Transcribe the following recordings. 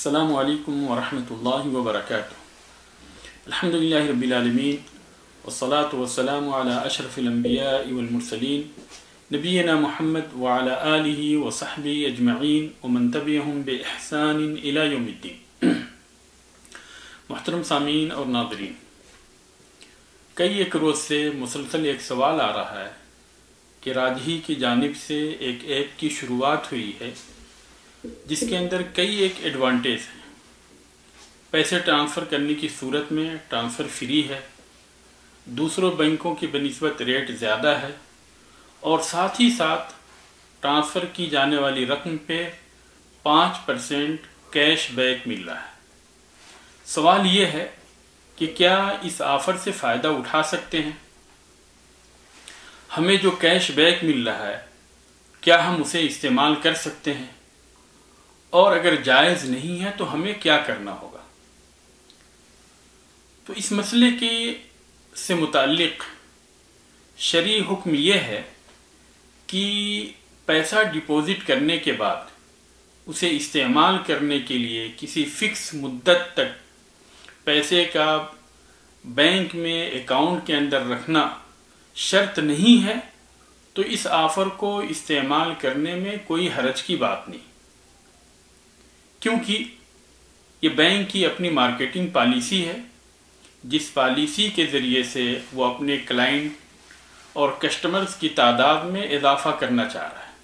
السلام علیکم ورحمۃ اللہ وبرکاتہ۔ الحمدللہ رب العالمین والصلاة والسلام علی اشرف الانبیاء والمرسلین نبینا محمد وعلی آلہ وصحبہ اجمعین ومن تبعہم بإحسان الی یوم الدین۔ محترم سامعین اور ناظرین، کئی ایک روز سے مسلسل ایک سوال آ رہا ہے کہ راجحی کی جانب سے ایک ایپ کی شروعات ہوئی ہے جس کے اندر کئی ایک ایڈوانٹیج ہیں۔ پیسے ٹرانسفر کرنے کی صورت میں ٹرانسفر فری ہے، دوسروں بینکوں کی بنسبت ریٹ زیادہ ہے، اور ساتھ ہی ساتھ ٹرانسفر کی جانے والی رقم پہ 5% کیش بیک مل رہا ہے۔ سوال یہ ہے کہ کیا اس آفر سے فائدہ اٹھا سکتے ہیں؟ ہمیں جو کیش بیک مل رہا ہے کیا ہم اسے استعمال کر سکتے ہیں؟ اور اگر جائز نہیں ہے تو ہمیں کیا کرنا ہوگا؟ تو اس مسئلے سے متعلق شرعی حکم یہ ہے کہ پیسہ ڈپوزٹ کرنے کے بعد اسے استعمال کرنے کے لیے کسی فکس مدت تک پیسے کا بینک میں اکاؤنٹ کے اندر رکھنا شرط نہیں ہے، تو اس آفر کو استعمال کرنے میں کوئی حرج کی بات نہیں، کیونکہ یہ بینک کی اپنی مارکیٹنگ پالیسی ہے جس پالیسی کے ذریعے سے وہ اپنے کلائنٹ اور کسٹمرز کی تعداد میں اضافہ کرنا چاہ رہا ہے۔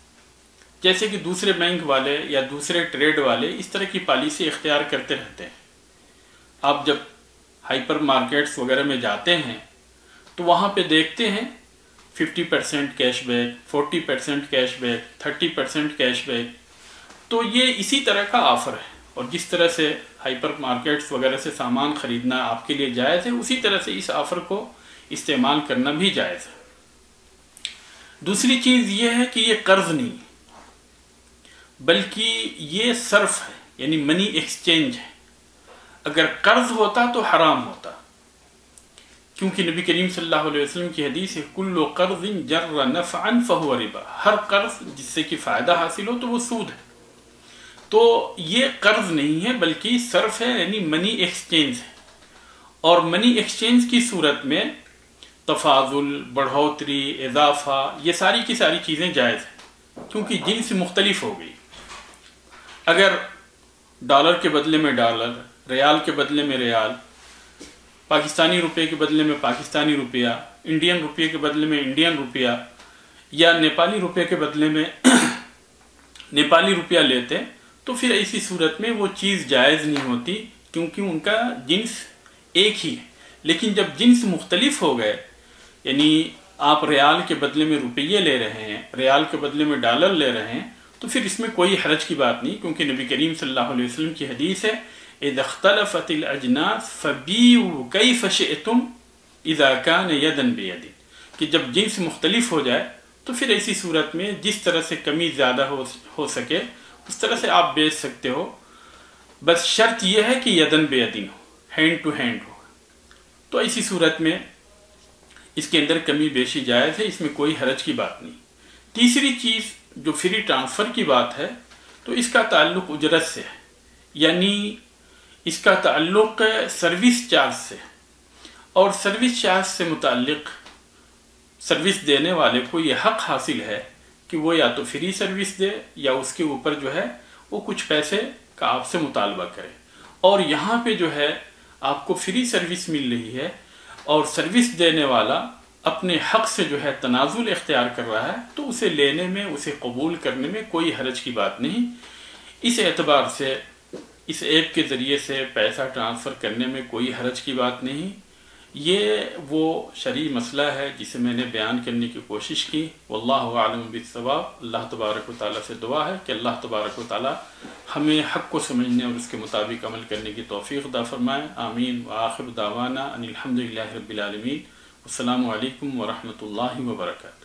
جیسے کہ دوسرے بینک والے یا دوسرے ٹریڈ والے اس طرح کی پالیسی اختیار کرتے رہتے ہیں۔ آپ جب ہائپر مارکیٹس وغیرہ میں جاتے ہیں تو وہاں پہ دیکھتے ہیں 50% cash back, 40% cash back, 30% cash back. تو یہ اسی طرح کا آفر ہے، اور جس طرح سے ہائپر مارکیٹس وغیرہ سے سامان خریدنا آپ کے لیے جائز ہے، اسی طرح سے اس آفر کو استعمال کرنا بھی جائز ہے۔ دوسری چیز یہ ہے کہ یہ قرض نہیں بلکہ یہ صرف ہے، یعنی منی ایکسچینج ہے۔ اگر قرض ہوتا تو حرام ہوتا، کیونکہ نبی کریم صلی اللہ علیہ وسلم کی حدیث ہے کل قرض جر نفعا فهو ربا، ہر قرض جس سے کہ فائدہ حاصل ہو تو وہ سود ہے۔ تو یہ قرض نہیں ہے بلکہ صرف ہے، یعنی منی ایکسچینج ہے، اور منی ایکسچینج کی صورت میں تفاضل، بڑھوتری، اضافہ، یہ ساری کی ساری چیزیں جائز ہیں، کیونکہ جنس مختلف ہو گئی۔ اگر ڈالر کے بدلے میں ڈالر، ریال کے بدلے میں ریال، پاکستانی روپے کے بدلے میں پاکستانی روپیہ، انڈین روپے کے بدلے میں انڈین روپیہ، یا نیپالی روپے کے بدلے میں نیپالی روپیہ لیتے تو پھر ایسی صورت میں وہ چیز جائز نہیں ہوتی، کیونکہ ان کا جنس ایک ہی ہے۔ لیکن جب جنس مختلف ہو گئے، یعنی آپ ریال کے بدلے میں روپیے لے رہے ہیں، ریال کے بدلے میں ڈالر لے رہے ہیں، تو پھر اس میں کوئی حرج کی بات نہیں، کیونکہ نبی کریم صلی اللہ علیہ وسلم کی حدیث ہے اذا اختلفت الاجناس فبیعوا کیف شئتم اذا کان یدا بید، کہ جب جنس مختلف ہو جائے تو پھر ایسی صورت میں جس طرح سے کمی زیادہ ہو سکے اس طرح سے آپ بیچ سکتے ہو، بس شرط یہ ہے کہ یدن بیدن ہو، ہینڈ ٹو ہینڈ ہو۔ تو ایسی صورت میں اس کے اندر کمی بیشی جائز ہے، اس میں کوئی حرج کی بات نہیں۔ تیسری چیز جو فری ٹرانسفر کی بات ہے تو اس کا تعلق اجرت سے ہے، یعنی اس کا تعلق سروس چارج سے، اور سروس چارج سے متعلق سروس دینے والے کو یہ حق حاصل ہے کہ وہ یا تو فری سروس دے یا اس کے اوپر جو ہے وہ کچھ پیسے کا آپ سے مطالبہ کرے۔ اور یہاں پہ جو ہے آپ کو فری سروس مل رہی ہے اور سروس دینے والا اپنے حق سے جو ہے تنازل اختیار کر رہا ہے، تو اسے لینے میں، اسے قبول کرنے میں کوئی حرج کی بات نہیں۔ اس اعتبار سے اس ایپ کے ذریعے سے پیسہ ٹرانسفر کرنے میں کوئی حرج کی بات نہیں۔ یہ وہ شرعی مسئلہ ہے جسے میں نے بیان کرنے کی کوشش کی۔ واللہ اعلم بالصواب۔ اللہ تبارک و تعالیٰ سے دعا ہے کہ اللہ تبارک و تعالیٰ ہمیں حق کو سمجھنے اور اس کے مطابق عمل کرنے کی توفیق عطا فرمائے۔ آمین۔ وآخر دعوانا ان الحمدللہ رب العالمین۔ السلام علیکم ورحمۃ اللہ وبرکاتہ۔